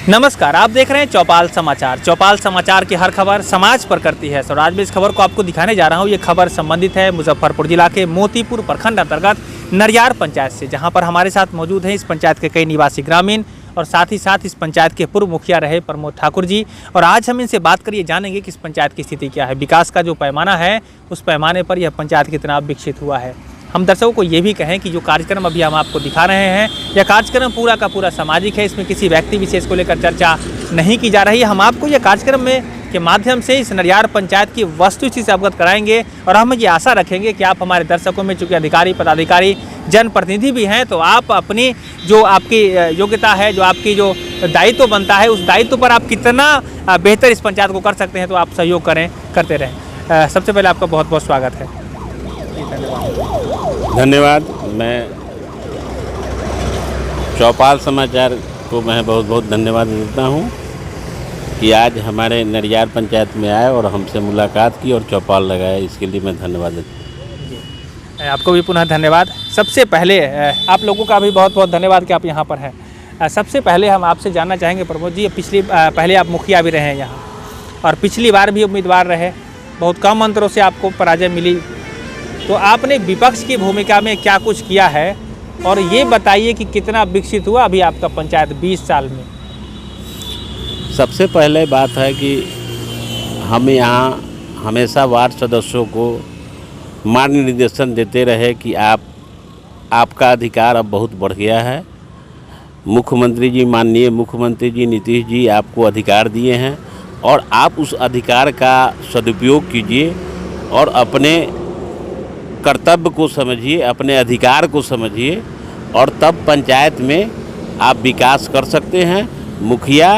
नमस्कार, आप देख रहे हैं चौपाल समाचार। चौपाल समाचार की हर खबर समाज पर करती है। और आज मैं इस खबर को आपको दिखाने जा रहा हूं। ये खबर संबंधित है मुजफ्फरपुर जिला के मोतीपुर प्रखंड अंतर्गत नरियार पंचायत से, जहां पर हमारे साथ मौजूद हैं इस पंचायत के कई निवासी ग्रामीण और साथ ही साथ इस पंचायत के पूर्व मुखिया रहे प्रमोद ठाकुर जी। और आज हम इनसे बात करिए, जानेंगे कि इस पंचायत की स्थिति क्या है, विकास का जो पैमाना है उस पैमाने पर यह पंचायत कितना विकसित हुआ है। हम दर्शकों को ये भी कहें कि जो कार्यक्रम अभी हम आपको दिखा रहे हैं, यह कार्यक्रम पूरा का पूरा सामाजिक है। इसमें किसी व्यक्ति विशेष को लेकर चर्चा नहीं की जा रही है। हम आपको यह कार्यक्रम के माध्यम से इस नरियार पंचायत की वस्तुस्थिति से अवगत कराएंगे और हम ये आशा रखेंगे कि आप हमारे दर्शकों में, चूँकि अधिकारी पदाधिकारी जनप्रतिनिधि भी हैं, तो आप अपनी जो आपकी योग्यता है, जो आपकी जो दायित्व बनता है, उस दायित्व पर आप कितना बेहतर इस पंचायत को कर सकते हैं, तो आप सहयोग करते रहें। सबसे पहले आपका बहुत बहुत स्वागत है। धन्यवाद। मैं चौपाल समाचार को मैं बहुत बहुत धन्यवाद देता हूं कि आज हमारे नरियार पंचायत में आए और हमसे मुलाकात की और चौपाल लगाया, इसके लिए मैं धन्यवाद देता हूं। आपको भी पुनः धन्यवाद। सबसे पहले आप लोगों का भी बहुत बहुत धन्यवाद कि आप यहाँ पर हैं। सबसे पहले हम आपसे जानना चाहेंगे प्रमोद जी, पहले आप मुखिया भी रहे हैं यहाँ और पिछली बार भी उम्मीदवार रहे, बहुत कम अंतरों से आपको पराजय मिली, तो आपने विपक्ष की भूमिका में क्या कुछ किया है और ये बताइए कि कितना विकसित हुआ अभी आपका पंचायत 20 साल में। सबसे पहले बात है कि हम यहाँ हमेशा वार्ड सदस्यों को मार्गनिर्देशन देते रहे कि आपका अधिकार अब बहुत बढ़ गया है। मुख्यमंत्री जी, माननीय मुख्यमंत्री जी नीतीश जी आपको अधिकार दिए हैं और आप उस अधिकार का सदुपयोग कीजिए और अपने कर्तव्य को समझिए, अपने अधिकार को समझिए और तब पंचायत में आप विकास कर सकते हैं। मुखिया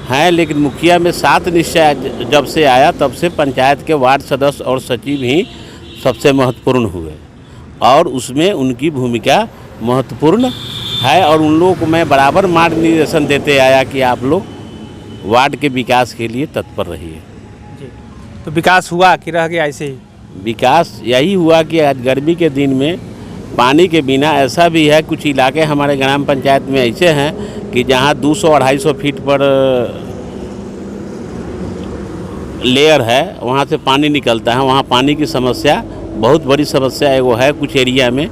हैं, लेकिन मुखिया में 7 निश्चय जब से आया तब से पंचायत के वार्ड सदस्य और सचिव ही सबसे महत्वपूर्ण हुए और उसमें उनकी भूमिका महत्वपूर्ण है और उन लोगों को मैं बराबर मार्गनिर्देशन देते आया कि आप लोग वार्ड के विकास के लिए तत्पर रहिए। जी, तो विकास हुआ कि रह गया ऐसे ही? विकास यही हुआ कि आज गर्मी के दिन में पानी के बिना ऐसा भी है, कुछ इलाके हमारे ग्राम पंचायत में ऐसे हैं कि जहां 200-250 फीट पर लेयर है, वहां से पानी निकलता है। वहां पानी की समस्या बहुत बड़ी समस्या है, वो है कुछ एरिया में,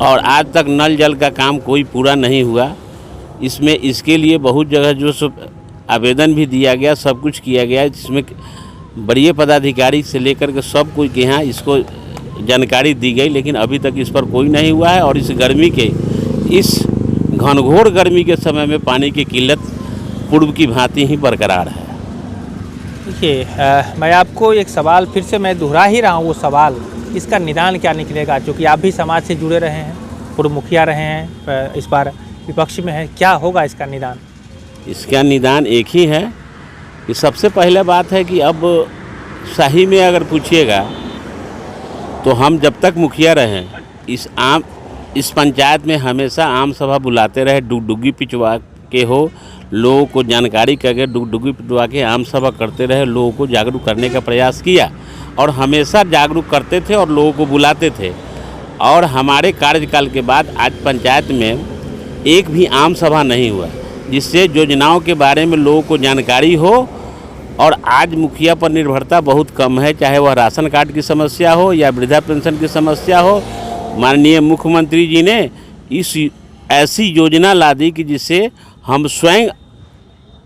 और आज तक नल जल का काम कोई पूरा नहीं हुआ। इसके लिए बहुत जगह जो आवेदन भी दिया गया, सब कुछ किया गया, जिसमें बड़े पदाधिकारी से लेकर के सब कोई के यहाँ इसको जानकारी दी गई, लेकिन अभी तक इस पर कोई नहीं हुआ है। और इस घनघोर गर्मी के समय में पानी की किल्लत पूर्व की भांति ही बरकरार है। देखिए, मैं आपको एक सवाल फिर से मैं दोहरा ही रहा हूँ, वो सवाल, इसका निदान क्या निकलेगा? क्योंकि आप भी समाज से जुड़े रहे हैं, पूर्व मुखिया रहे हैं, इस बार विपक्ष में है, क्या होगा इसका निदान? इसका निदान एक ही है कि सबसे पहले बात है कि अब सही में अगर पूछिएगा तो हम जब तक मुखिया रहें इस पंचायत में हमेशा आम सभा बुलाते रहे, डुगडुगी पिटवा के हो, लोगों को जानकारी करके डुगडुगी पिटवा के आम सभा करते रहे, लोगों को जागरूक करने का प्रयास किया और हमेशा जागरूक करते थे और लोगों को बुलाते थे। और हमारे कार्यकाल के बाद आज पंचायत में एक भी आम सभा नहीं हुआ जिससे योजनाओं के बारे में लोगों को जानकारी हो। और आज मुखिया पर निर्भरता बहुत कम है, चाहे वह राशन कार्ड की समस्या हो या वृद्धा पेंशन की समस्या हो। माननीय मुख्यमंत्री जी ने ऐसी योजना ला दी कि जिससे हम स्वयं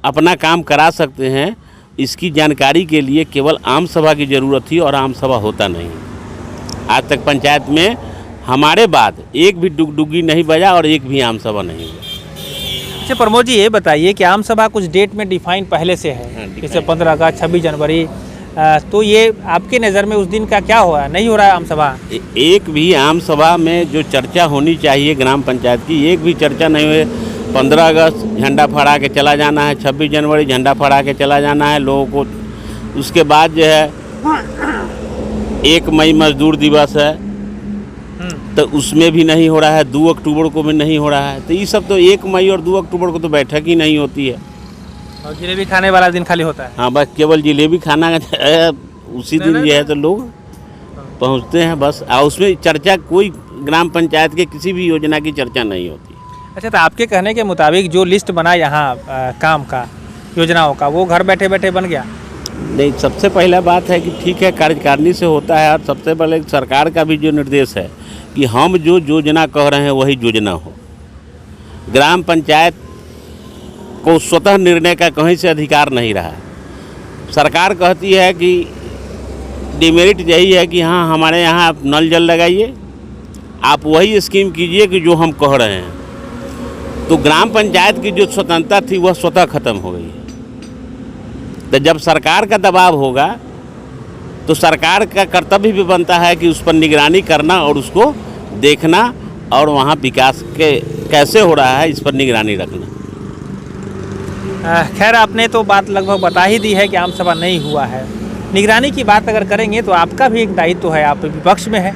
अपना काम करा सकते हैं। इसकी जानकारी के लिए केवल आम सभा की ज़रूरत थी और आम सभा होता नहीं। आज तक पंचायत में हमारे बाद एक भी डुगडुगी नहीं बजा और एक भी आम सभा नहीं हुआ। अच्छा प्रमोद जी, ये बताइए कि आम सभा कुछ डेट में डिफाइन पहले से है, जैसे 15 अगस्त, 26 जनवरी, तो ये आपकी नज़र में उस दिन का क्या हो रहा है? नहीं हो रहा है आम सभा? एक भी आम सभा में जो चर्चा होनी चाहिए ग्राम पंचायत की, एक भी चर्चा नहीं हुई। 15 अगस्त झंडा फहरा के चला जाना है, 26 जनवरी झंडा फहरा के चला जाना है लोगों को। उसके बाद जो है 1 मई मजदूर दिवस है, तो उसमें भी नहीं हो रहा है। 2 अक्टूबर को भी नहीं हो रहा है। तो ये सब तो 1 मई और 2 अक्टूबर को तो बैठक ही नहीं होती है और जलेबी खाने वाला दिन खाली होता है। हाँ, बस केवल जलेबी खाना उसी दिन जो है तो लोग पहुंचते हैं बस। और उसमें चर्चा कोई ग्राम पंचायत के किसी भी योजना की चर्चा नहीं होती। अच्छा, तो आपके कहने के मुताबिक जो लिस्ट बना यहाँ काम का, योजनाओं का, वो घर बैठे बैठे बन गया? नहीं, सबसे पहला बात है कि ठीक है, कार्यकारिणी से होता है, और सबसे पहले सरकार का भी जो निर्देश है कि हम जो योजना कह रहे हैं वही योजना हो। ग्राम पंचायत को स्वतः निर्णय का कहीं से अधिकार नहीं रहा। सरकार कहती है कि डिमेरिट यही है कि हाँ, हमारे यहाँ आप नल जल लगाइए, आप वही स्कीम कीजिए कि जो हम कह रहे हैं। तो ग्राम पंचायत की जो स्वतंत्रता थी वह स्वतः खत्म हो गई। तो जब सरकार का दबाव होगा तो सरकार का कर्तव्य भी बनता है कि उस पर निगरानी करना और उसको देखना, और वहाँ विकास के कैसे हो रहा है इस पर निगरानी रखना। खैर, आपने तो बात लगभग बता ही दी है कि आम सभा नहीं हुआ है। निगरानी की बात अगर करेंगे तो आपका भी एक दायित्व है, आप विपक्ष में है,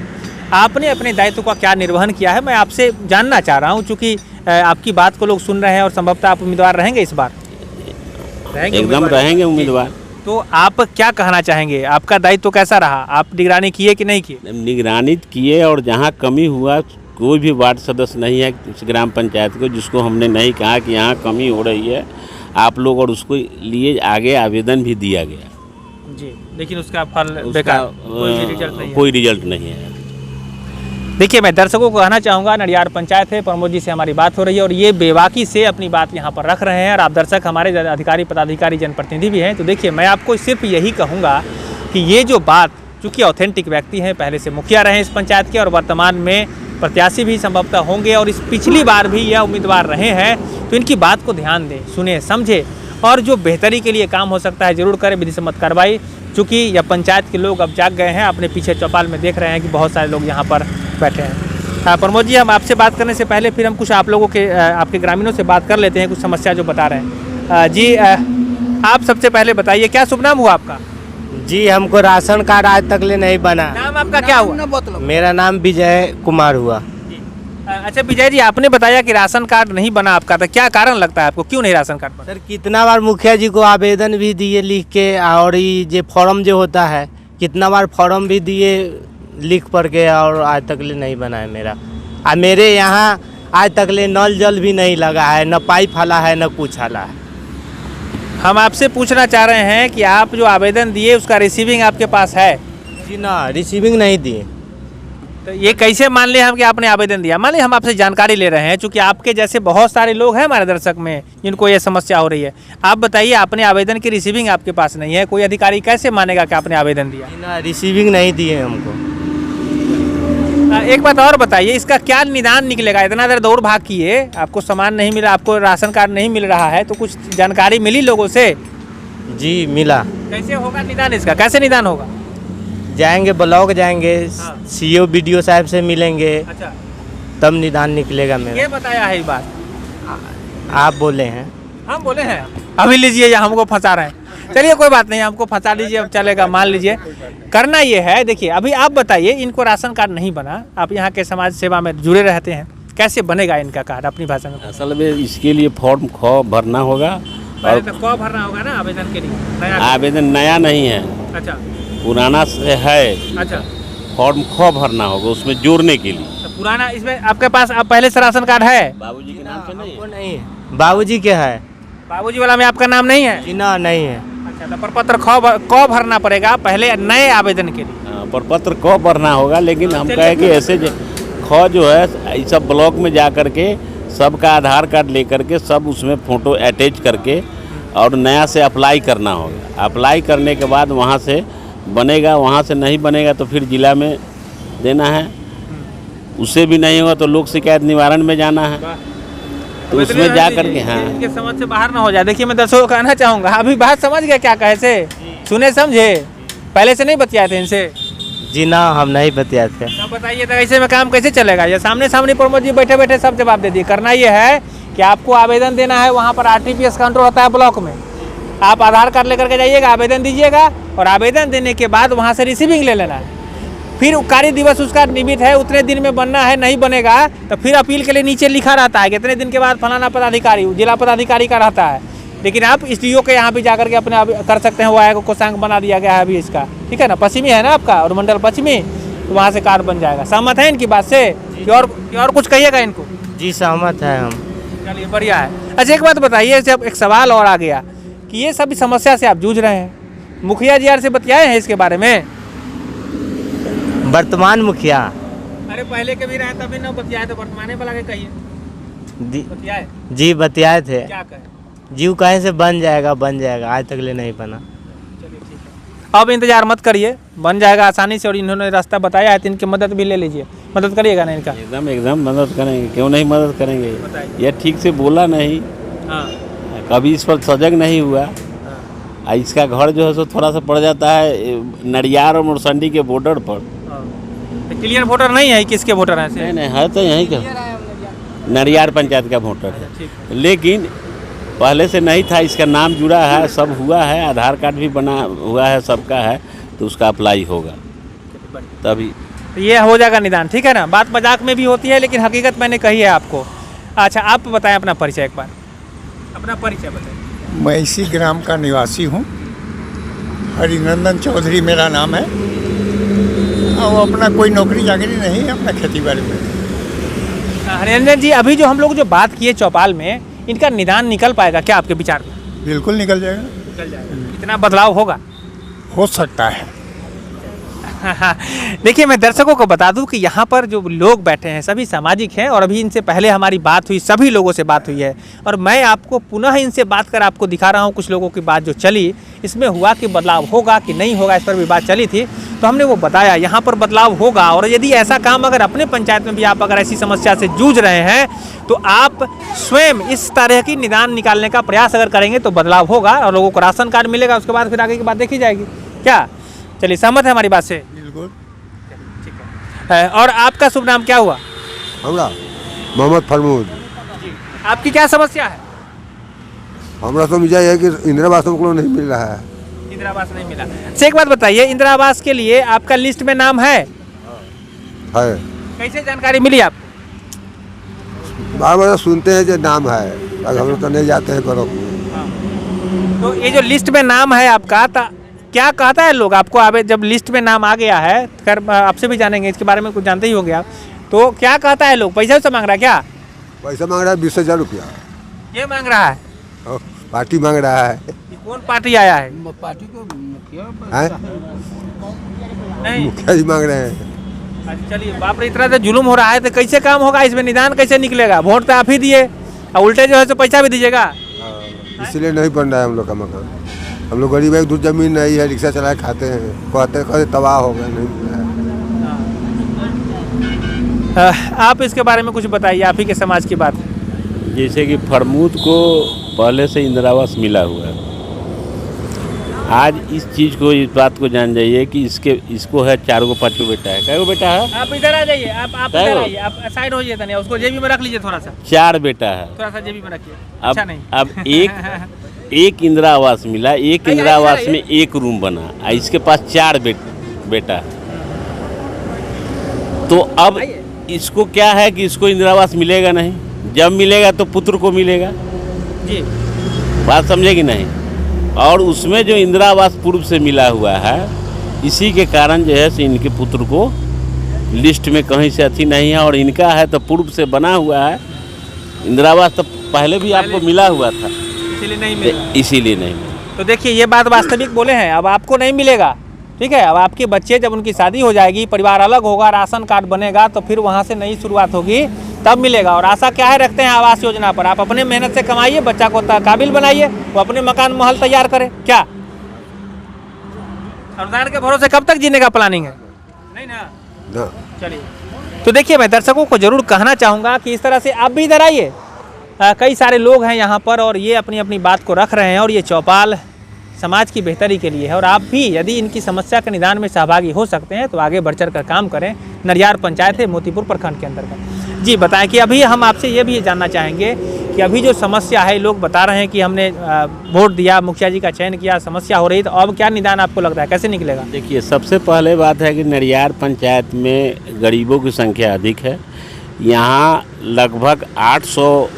आपने अपने दायित्व का क्या निर्वहन किया है, मैं आपसे जानना चाह रहा हूँ। चूँकि आपकी बात को लोग सुन रहे हैं और संभवतः आप उम्मीदवार रहेंगे इस बार? एकदम रहेंगे उम्मीदवार। तो आप क्या कहना चाहेंगे, आपका दायित्व कैसा रहा? आप निगरानी किए कि नहीं किए? निगरानी किए, और जहाँ कमी हुआ, कोई भी वार्ड सदस्य नहीं है इस ग्राम पंचायत को जिसको हमने नहीं कहा कि यहाँ कमी हो रही है आप लोग, और उसको लिए आगे आवेदन भी दिया गया जी, लेकिन उसका फल बेकार, कोई रिजल्ट नहीं है। देखिए, मैं दर्शकों को कहना चाहूँगा, नडियार पंचायत है, प्रमोद जी से हमारी बात हो रही है और ये बेबाकी से अपनी बात यहाँ पर रख रहे हैं, और आप दर्शक हमारे अधिकारी पदाधिकारी जनप्रतिनिधि भी हैं। तो देखिए, मैं आपको सिर्फ यही कहूँगा कि ये जो बात, चूँकि ऑथेंटिक व्यक्ति हैं, पहले से मुखिया रहे इस पंचायत के और वर्तमान में प्रत्याशी भी संभवतः होंगे, और इस पिछली बार भी यह उम्मीदवार रहे हैं, तो इनकी बात को ध्यान दें, सुने, समझे, और जो बेहतरी के लिए काम हो सकता है ज़रूर करें, विधि सम्मत कार्रवाई। चूँकि यह पंचायत के लोग अब जाग गए हैं, अपने पीछे चौपाल में देख रहे हैं कि बहुत सारे लोग यहाँ पर बैठे हैं। प्रमोद जी, हम आपसे बात करने से पहले फिर हम कुछ आप लोगों के, आपके ग्रामीणों से बात कर लेते हैं, कुछ समस्या जो बता रहे हैं। जी, आप सबसे पहले बताइए, क्या शुभ नाम हुआ आपका? जी, हमको राशन कार्ड आज तक ले नहीं बना। नाम आपका क्या हुआ? मेरा नाम विजय कुमार हुआ। अच्छा विजय जी, आपने बताया कि राशन कार्ड नहीं बना आपका, तो क्या कारण लगता है आपको, क्यों नहीं राशन कार्ड बना? सर, कितना बार मुखिया जी को आवेदन भी दिए लिख के, और ये जो फॉर्म जो होता है, कितना बार फॉर्म भी दिए लिख पढ़ के, और आज तक ले नहीं बना है मेरा। मेरे यहाँ आज तक ले नल जल भी नहीं लगा है, न पाइप हला है, न कुछ हला है। हम आपसे पूछना चाह रहे हैं कि आप जो आवेदन दिए उसका रिसीविंग आपके पास है? जी ना, रिसीविंग नहीं दिए। तो ये कैसे मान ले हम कि आपने आवेदन दिया? मान ली हम आपसे जानकारी ले रहे हैं, चूंकि आपके जैसे बहुत सारे लोग हैं हमारे दर्शक में जिनको ये समस्या हो रही है। आप बताइए, आपने आवेदन की रिसीविंग आपके पास नहीं है, कोई अधिकारी कैसे मानेगा कि आपने आवेदन दिया? जी ना, रिसीविंग नहीं दिए हमको। एक बात और बताइए, इसका क्या निदान निकलेगा? इतना देर दौड़ भाग किए, आपको सामान नहीं मिला, आपको राशन कार्ड नहीं मिल रहा है, तो कुछ जानकारी मिली लोगों से? जी मिला। कैसे होगा निदान इसका, कैसे निदान होगा? जाएंगे, ब्लॉक जाएंगे, हाँ। सीओ बीडीओ साहब से मिलेंगे, अच्छा, तब निदान निकलेगा मेरा। ये बताया है ये बात? आप बोले हैं। हम बोले हैं? अभी लीजिए, या हमको फंसा रहे हैं? चलिए कोई बात नहीं, हमको फंसा लीजिए, अब चलेगा, मान लीजिए। करना ये है, देखिए अभी आप बताइए, इनको राशन कार्ड नहीं बना, आप यहाँ के समाज सेवा में जुड़े रहते हैं, कैसे बनेगा इनका कार्ड, अपनी भाषा में? असल में इसके लिए फॉर्म ख भरना होगा, और तो क भरना होगा ना आवेदन के लिए? नया आवेदन नया नहीं है, अच्छा पुराना से है। अच्छा, फॉर्म ख भरना होगा उसमें जोड़ने के लिए। तो पुराना, इसमें आपके पास अब पहले से राशन कार्ड है? बाबूजी के नाम से नहीं हमको नहीं है, बाबूजी के है। बाबूजी वाला में आपका नाम नहीं है? जी ना, नहीं है। अच्छा, तो प्रपत्र क भरना पड़ेगा पहले नए आवेदन के लिए। हाँ, प्रपत्र क भरना होगा, लेकिन हम कहे कि ऐसे ख जो है सब ब्लॉक में जा करके सबका आधार कार्ड लेकर के सब उसमें फ़ोटो अटैच करके और नया से अप्लाई करना होगा। अप्लाई करने के बाद वहाँ से बनेगा, वहाँ से नहीं बनेगा तो फिर जिला में देना है, उससे भी नहीं होगा तो लोक शिकायत निवारण में जाना है, तो उसमें जा करके। हाँ, इनके समझ से बाहर ना हो जाए। देखिए, मैं दर्शकों को कहना चाहूँगा, अभी बात समझ गया क्या कहे से? सुने समझे, पहले से नहीं बतियाए थे इनसे? जी ना, हम नहीं बतियाए थे। अब बताइए, तो ऐसे में काम कैसे चलेगा? ये सामने सामने प्रमोद जी बैठे बैठे सब जवाब दे दिए। करना ये है कि आपको आवेदन देना है, वहाँ पर RTPS काउंटर होता है ब्लॉक में, आप आधार कार्ड लेकर के जाइएगा, आवेदन दीजिएगा, और आवेदन देने के बाद वहाँ से रिसीविंग ले लेना है। फिर कार्य दिवस उसका निमित है, उतने दिन में बनना है, नहीं बनेगा तो फिर अपील के लिए नीचे लिखा रहता है कितने दिन के बाद फलाना पदाधिकारी, जिला पदाधिकारी का रहता है। लेकिन आप SDO के यहाँ भी जाकर के अपने कर सकते हैं, वो आयोग कोषांक बना दिया गया है अभी इसका, ठीक है ना? पश्चिमी है ना आपका, और मंडल पश्चिमी, तो वहाँ से कार्ड बन जाएगा। सहमत है इनकी बात से कि और कुछ कहिएगा इनको? जी सहमत है हम। चलिए बढ़िया है। अच्छा एक बात बताइए, जब एक सवाल और आ गया कि ये सभी समस्या से आप जूझ रहे हैं, मुखिया जी यार से बतियाए हैं इसके बारे में? वर्तमान मुखिया अरे पहले के भी रहे तभी ना बतियाए, तो वर्तमाने वाला के कहिए बतियाए। जी बतियाए थे, क्या कहे? जीव कहे से बन जाएगा, आज तक ले नहीं बना। चलिए ठीक है, अब इंतजार मत करिए, बन जाएगा आसानी से। और इन्होंने रास्ता बताया है तो इनकी मदद भी ले लीजिए। मदद करिएगा ना इनका? एकदम मदद करेंगे, क्यों नहीं मदद करेंगे। बताइए। ये ठीक से बोला नहीं, हाँ कभी इस पर सजग नहीं हुआ। इसका घर जो है सो थोड़ा सा पड़ जाता है नडियार और मुरसंडी के बॉर्डर पर। क्लियर वोटर नहीं है, किसके वोटर हैं? नहीं है तो यहीं का नडियार पंचायत का वोटर है, लेकिन पहले से नहीं था। इसका नाम जुड़ा है, सब हुआ है, आधार कार्ड भी बना हुआ है, सबका है, तो उसका अप्लाई होगा तभी ये हो जाएगा निदान। ठीक है ना, बात मजाक में भी होती है लेकिन हकीकत मैंने कही है आपको। अच्छा आप बताएं अपना परिचय, एक बार अपना परिचय बताएं। मैं इसी ग्राम का निवासी हूँ, हरिनंदन चौधरी मेरा नाम है। और अपना कोई नौकरी चाकरी नहीं है, अपना खेती बाड़ी में। हरिनंदन जी, अभी जो हम लोग जो बात किए चौपाल में, इनका निदान निकल पाएगा क्या आपके विचार में? बिल्कुल निकल जाएगा। निकल जाएगा। कितना बदलाव होगा? हो सकता है। देखिए मैं दर्शकों को बता दूं कि यहाँ पर जो लोग बैठे हैं सभी सामाजिक हैं, और अभी इनसे पहले हमारी बात हुई, सभी लोगों से बात हुई है, और मैं आपको पुनः इनसे बात कर आपको दिखा रहा हूँ कुछ लोगों की बात जो चली। इसमें हुआ कि बदलाव होगा कि नहीं होगा, इस पर भी बात चली थी, तो हमने वो बताया यहाँ पर बदलाव होगा। और यदि ऐसा काम अगर अपने पंचायत में भी आप अगर ऐसी समस्या से जूझ रहे हैं तो आप स्वयं इस तरह की निदान निकालने का प्रयास अगर करेंगे तो बदलाव होगा और लोगों को राशन कार्ड मिलेगा। उसके बाद फिर आगे की बात देखी जाएगी। क्या चलिए, सहमत है हमारी बात से? बिल्कुल ठीक है। और आपका शुभ नाम क्या हुआ? हमरा मोहम्मद फरमूद। आपकी क्या समस्या है? हमरा समझा है कि इंदिरा आवास हमको नहीं मिल रहा है। इंदिरा आवास नहीं मिला। से एक बात बताइए, इंदिरा आवास के लिए आपका लिस्ट में नाम है? कैसे जानकारी मिली आपको? बार बार सुनते हैं जो नाम है, अगर हम लोग तो नहीं जाते हैं करो। तो ये जो लिस्ट में नाम है आपका, क्या कहता है लोग आपको? आवे जब लिस्ट में नाम आ गया है, खैर आपसे भी जानेंगे, इसके बारे में कुछ जानते ही होंगे आप, तो क्या कहता है लोग? पैसा से मांग रहा है क्या? पैसा मांग रहा है 20,000 रुपया। ये मांग रहा है? पार्टी मांग रहा है। कौन पार्टी आया है? पार्टी को नहीं, मुखिया जी मांग रहे हैं। अच्छा चलिए, बाप रे, इतना तो जुलूम हो रहा है तो कैसे काम होगा? इसमें निदान कैसे निकलेगा? वोट तो आप ही दिए और उल्टे जो है तो पैसा भी दीजिएगा। इसलिए नहीं बन रहा है हम लोग का मकान। हम लोग गरीब है, दूर जमीन नहीं है, रिक्शा चला के खाते हैं, कहते तबाह हो गए, नहीं मिल रहा है। आप इसके बारे में कुछ बताइए, आप ही के समाज की बात। जैसे कि फरमूद को पहले से इंदिरा आवास मिला हुआ है। आज इस चीज़ को, इस बात को जान जाइए कि इसको है 4 गो 5 गो बेटा है। कै गो बेटा है? आप इधर आ जाइए, आप इधर आइए, आप साइड हो जाइए, उसको जेबी में रख लीजिए, थोड़ा सा 4 बेटा है। थोड़ा सा जेबी में रखिए। अच्छा नहीं, अब एक इंदिरा आवास मिला, एक इंदिरा आवास में 1 रूम बना, इसके पास 4 बेटा है। तो अब इसको क्या है कि इसको इंदिरा आवास मिलेगा नहीं, जब मिलेगा तो पुत्र को मिलेगा जी, बात समझे कि नहीं। और उसमें जो इंदिरा आवास पूर्व से मिला हुआ है, इसी के कारण जो है इनके पुत्र को लिस्ट में कहीं से अथी नहीं है, और इनका है तो पूर्व से बना हुआ है। इंदिरा आवास तो पहले भी आपको मिला हुआ था, इसीलिए नहीं मिला। इसीलिए नहीं मिला। तो देखिए ये बात वास्तविक बोले हैं, अब आपको नहीं मिलेगा, ठीक है। अब आपके बच्चे जब उनकी शादी हो जाएगी, परिवार अलग होगा, राशन कार्ड बनेगा, तो फिर वहाँ से नई शुरुआत होगी, तब मिलेगा। और आशा क्या है रखते हैं आवास योजना पर? आप अपने मेहनत से कमाइए, बच्चा को काबिल बनाइए, वो अपने मकान महल तैयार करे। क्या अनुदान के भरोसे कब तक जीने का प्लानिंग है? नहीं ना। चलिए, तो देखिए मैं दर्शकों को जरूर कहना चाहूँगा कि इस तरह से आप भी इधर आइए। कई सारे लोग हैं यहाँ पर और ये अपनी अपनी बात को रख रहे हैं, और ये चौपाल समाज की बेहतरी के लिए है। और आप भी यदि इनकी समस्या के निदान में सहभागी हो सकते हैं तो आगे बढ़ चढ़ कर काम करें। नरियार पंचायत है, मोतीपुर प्रखंड के अंतर्गत। जी बताएं कि अभी हम आपसे ये भी जानना चाहेंगे कि अभी जो समस्या है, लोग बता रहे हैं कि हमने वोट दिया, मुखिया जी का चयन किया, समस्या हो रही, तो अब क्या निदान आपको लगता है, कैसे निकलेगा? देखिए, सबसे पहले बात है कि नरियार पंचायत में गरीबों की संख्या अधिक है। यहाँ लगभग 800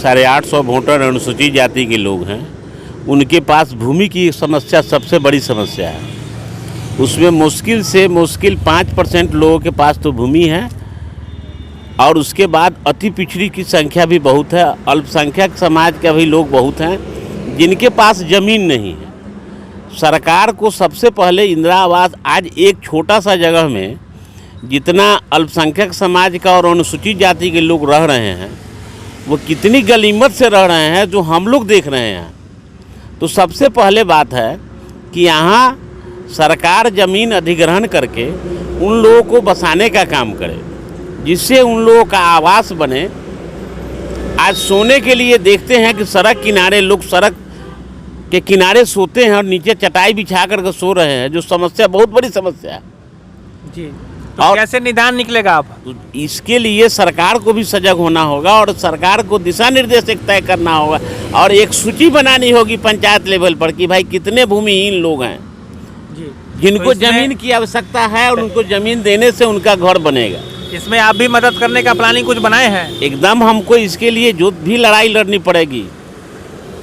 साढ़े 800 वोटर अनुसूचित जाति के लोग हैं। उनके पास भूमि की समस्या सबसे बड़ी समस्या है। उसमें मुश्किल से मुश्किल 5% लोगों के पास तो भूमि है, और उसके बाद अति पिछड़ी की संख्या भी बहुत है। अल्पसंख्यक समाज के भी लोग बहुत हैं जिनके पास ज़मीन नहीं है। सरकार को सबसे पहले इंदिरा आवास, आज एक छोटा सा जगह में जितना अल्पसंख्यक समाज का और अनुसूचित जाति के लोग रह रहे हैं, वो कितनी गनीमत से रह रहे हैं जो हम लोग देख रहे हैं। तो सबसे पहले बात है कि यहाँ सरकार ज़मीन अधिग्रहण करके उन लोगों को बसाने का काम करे, जिससे उन लोगों का आवास बने। आज सोने के लिए देखते हैं कि सड़क किनारे लोग सड़क के किनारे सोते हैं और नीचे चटाई बिछा करके सो रहे हैं, जो समस्या बहुत बड़ी समस्या है जी। तो और कैसे निदान निकलेगा अब? तो इसके लिए सरकार को भी सजग होना होगा और सरकार को दिशा निर्देश एक तय करना होगा और एक सूची बनानी होगी पंचायत लेवल पर कि भाई कितने भूमिहीन लोग हैं जी, जिनको तो इसमें- ज़मीन की आवश्यकता है और उनको ज़मीन देने से उनका घर बनेगा। इसमें आप भी मदद करने का प्लानिंग कुछ बनाए हैं? एकदम हमको इसके लिए जो भी लड़ाई लड़नी पड़ेगी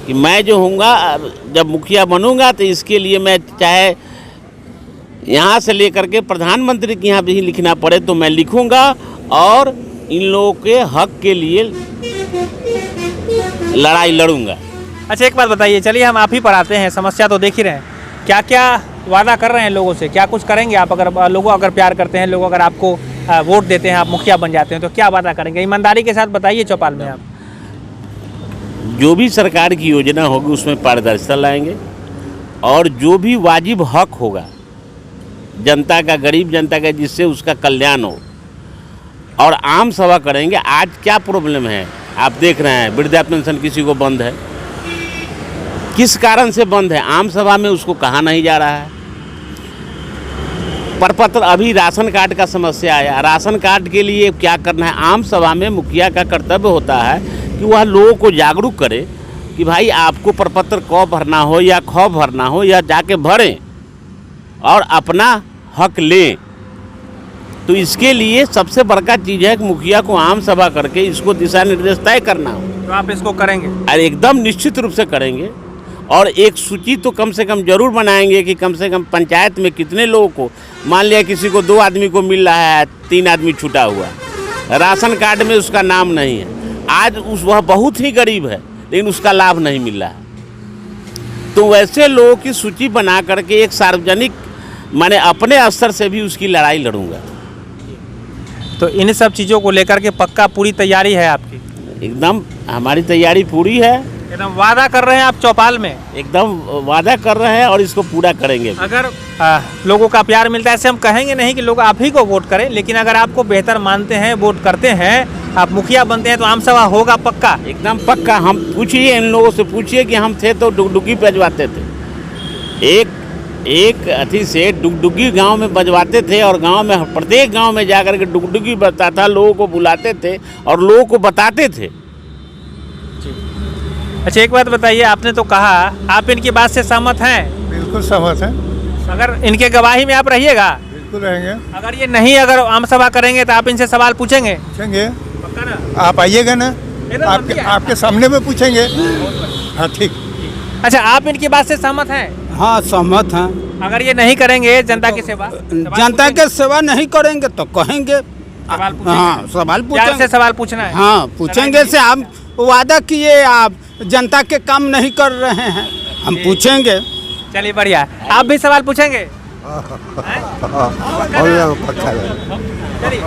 कि मैं जो हूँगा जब मुखिया बनूंगा तो इसके लिए मैं चाहे यहाँ से लेकर के प्रधानमंत्री के यहाँ भी लिखना पड़े तो मैं लिखूंगा और इन लोगों के हक के लिए लड़ाई लड़ूंगा। अच्छा एक बात बताइए, चलिए हम आप ही पर आते हैं, समस्या तो देख ही रहे हैं, क्या क्या वादा कर रहे हैं लोगों से, क्या कुछ करेंगे आप? अगर लोगों अगर प्यार करते हैं, लोग अगर आपको वोट देते हैं, आप मुखिया बन जाते हैं, तो क्या वादा करेंगे? ईमानदारी के साथ बताइए चौपाल में आप। जो भी सरकार की योजना होगी उसमें पारदर्शिता लाएंगे और जो भी वाजिब हक होगा जनता का, गरीब जनता का, जिससे उसका कल्याण हो, और आम सभा करेंगे। आज क्या प्रॉब्लम है आप देख रहे हैं, वृद्धा पेंशन किसी को बंद है, किस कारण से बंद है? आम सभा में उसको कहा नहीं जा रहा है। प्रपत्र, अभी राशन कार्ड का समस्या आया, राशन कार्ड के लिए क्या करना है? आम सभा में मुखिया का कर्तव्य होता है कि वह लोगों को जागरूक करे कि भाई आपको प्रपत्र क भरना हो या ख भरना हो या जाके भरें और अपना हक लें। तो इसके लिए सबसे बड़का चीज़ है कि मुखिया को आम सभा करके इसको दिशा निर्देश तय करना हो। तो आप इसको करेंगे? और एकदम निश्चित रूप से करेंगे और एक सूची तो कम से कम जरूर बनाएंगे कि कम से कम पंचायत में कितने लोगों को, मान लिया किसी को 2 आदमी को मिल रहा है, 3 आदमी छूटा हुआ, राशन कार्ड में उसका नाम नहीं है, आज वह बहुत ही गरीब है लेकिन उसका लाभ नहीं मिल रहा है। तो वैसे लोगों की सूची बना करके एक सार्वजनिक, मैंने अपने स्तर से भी उसकी लड़ाई लड़ूंगा। तो इन सब चीज़ों को लेकर के पक्का पूरी तैयारी है आपकी? एकदम हमारी तैयारी पूरी है, एकदम वादा कर रहे हैं आप चौपाल में? एकदम वादा कर रहे हैं और इसको पूरा करेंगे। अगर लोगों का प्यार मिलता है, ऐसे हम कहेंगे नहीं कि लोग आप ही को वोट करें, लेकिन अगर आपको बेहतर मानते हैं, वोट करते हैं, आप मुखिया बनते हैं, तो आम सभा होगा पक्का? एकदम पक्का। हम पूछिए, इन लोगों से पूछिए कि हम थे तो डुगडुगी बजवाते थे, एक अथी से डुगडुगी गांव में बजवाते थे और गांव में प्रत्येक गांव में जाकर के डुगडुगी बजता था, लोगों को बुलाते थे और लोगों को बताते थे। अच्छा एक बात बताइए, आपने तो कहा आप इनकी बात से सहमत हैं? बिल्कुल सहमत हैं, अगर इनके गवाही में आप रहिएगा? बिल्कुल रहेंगे। अगर ये नहीं, अगर आम सभा करेंगे तो आप इनसे सवाल पूछेंगे? पूछेंगे, पक्का ना? आप आइएगा ना, एकदम आपके बढ़िया। आपके सामने में पूछेंगे। हाँ ठीक। अच्छा आप इनकी बात से सहमत हैं? हाँ सहमत हैं। अगर ये नहीं करेंगे जनता की सेवा, जनता के सेवा नहीं करेंगे तो कहेंगे। सवाल पूछेंगे। हाँ सवाल प्यार से पूछेंगे। सवाल पूछना है। हाँ पूछेंगे से आप वादा किए, आप जनता के काम नहीं कर रहे हैं, हम पूछेंगे। चलिए बढ़िया, आप भी सवाल पूछेंगे? पक्का है। चलिए,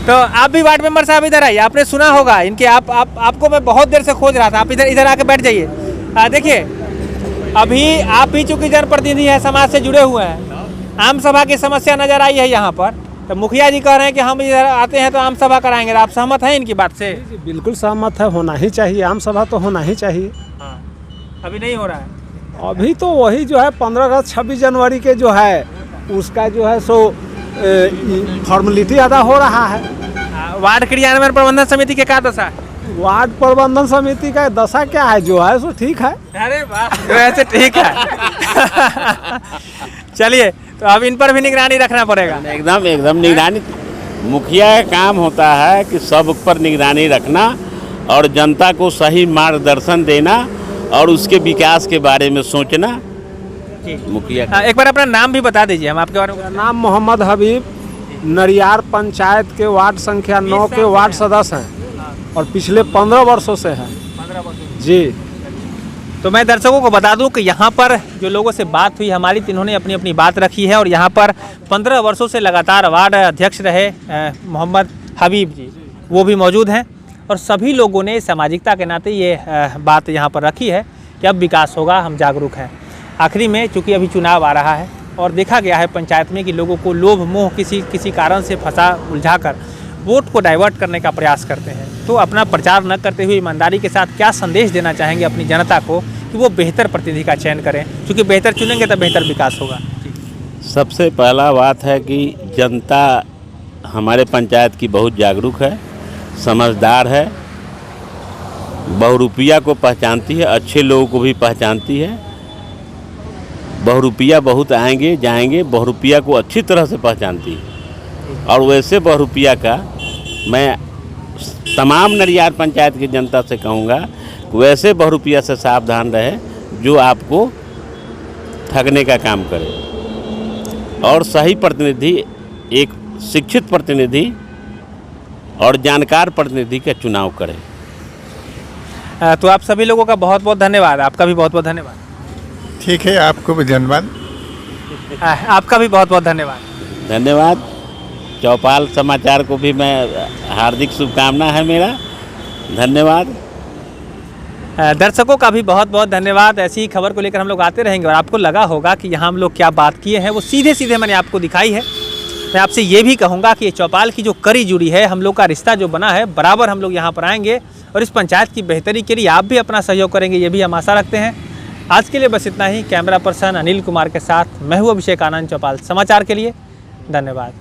तो आप भी वार्ड मेंबर साहब इधर आइए, आपने सुना होगा इनके, आपको मैं बहुत देर से खोज रहा था, आप इधर आके बैठ जाइए। देखिए अभी आप ही चूंकि जनप्रतिनिधि हैं, समाज से जुड़े हुए हैं, आम सभा की समस्या नजर आई है यहाँ पर, तो मुखिया जी कह रहे हैं कि हम इधर आते हैं तो आम सभा कराएंगे, आप सहमत हैं इनकी बात से? बिल्कुल सहमत है, होना ही चाहिए, आम सभा तो होना ही चाहिए। हाँ, अभी नहीं हो रहा है? अभी तो वही जो है 15 अगस्त 26 जनवरी के जो है उसका जो है सो फॉर्मेलिटी अदा हो रहा है। वार्ड क्रियान्वयन प्रबंधन समिति के क्या दशा है? वार्ड प्रबंधन समिति का दशा क्या है, जो है सो ठीक है। अरे वाह, वैसे ठीक है। चलिए, तो अब इन पर भी निगरानी रखना पड़ेगा। एकदम निगरानी, मुखिया का काम होता है कि सब पर निगरानी रखना और जनता को सही मार्गदर्शन देना और उसके विकास के बारे में सोचना। मुखिया एक बार अपना नाम भी बता दीजिए, हम आपके बारे में। नाम मोहम्मद हबीब, नरियार पंचायत के वार्ड संख्या 9 के वार्ड सदस्य हैं और पिछले 15 वर्षों से हैं। 15 वर्षों। जी। तो मैं दर्शकों को बता दूं कि यहाँ पर जो लोगों से बात हुई हमारी, इन्होंने अपनी अपनी बात रखी है और यहाँ पर 15 वर्षों से लगातार वार्ड अध्यक्ष रहे मोहम्मद हबीब जी, वो भी मौजूद हैं और सभी लोगों ने सामाजिकता के नाते ये बात यहाँ पर रखी है कि अब विकास होगा, हम जागरूक हैं। आखिरी में चूँकि अभी चुनाव आ रहा है और देखा गया है पंचायत में कि लोगों को लोभ मोह किसी कारण से फंसा उलझा कर वोट को डाइवर्ट करने का प्रयास करते हैं, तो अपना प्रचार न करते हुए ईमानदारी के साथ क्या संदेश देना चाहेंगे अपनी जनता को कि वो बेहतर प्रतिनिधि का चयन करें, क्योंकि बेहतर चुनेंगे तो बेहतर विकास होगा। सबसे पहला बात है कि जनता हमारे पंचायत की बहुत जागरूक है, समझदार है, बहुरूपिया को पहचानती है, अच्छे लोगों को भी पहचानती है। बहुरूपिया बहुत आएंगे जाएंगे, बहुरूपिया को अच्छी तरह से पहचानती है और वैसे बहुरूपिया का मैं तमाम नरियार पंचायत की जनता से कहूँगा वैसे बहुरूपिया से सावधान रहे जो आपको ठगने का काम करे और सही प्रतिनिधि, एक शिक्षित प्रतिनिधि और जानकार प्रतिनिधि का चुनाव करें। तो आप सभी लोगों का बहुत बहुत धन्यवाद, आपका भी बहुत बहुत धन्यवाद। ठीक है, आपको भी धन्यवाद। आपका भी बहुत बहुत धन्यवाद। धन्यवाद। चौपाल समाचार को भी मैं हार्दिक शुभकामना है मेरा। धन्यवाद। दर्शकों का भी बहुत बहुत धन्यवाद। ऐसी ही खबर को लेकर हम लोग आते रहेंगे और आपको लगा होगा कि यहाँ हम लोग क्या बात किए हैं वो सीधे सीधे मैंने आपको दिखाई है। मैं आपसे ये भी कहूँगा कि चौपाल की जो कड़ी जुड़ी है, हम लोग का रिश्ता जो बना है, बराबर हम लोग यहाँ पर आएंगे और इस पंचायत की बेहतरी के लिए आप भी अपना सहयोग करेंगे, ये भी हम आशा रखते हैं। आज के लिए बस इतना ही। कैमरा पर्सन अनिल कुमार के साथ मैं हूँ अभिषेक आनंद, चौपाल समाचार के लिए। धन्यवाद।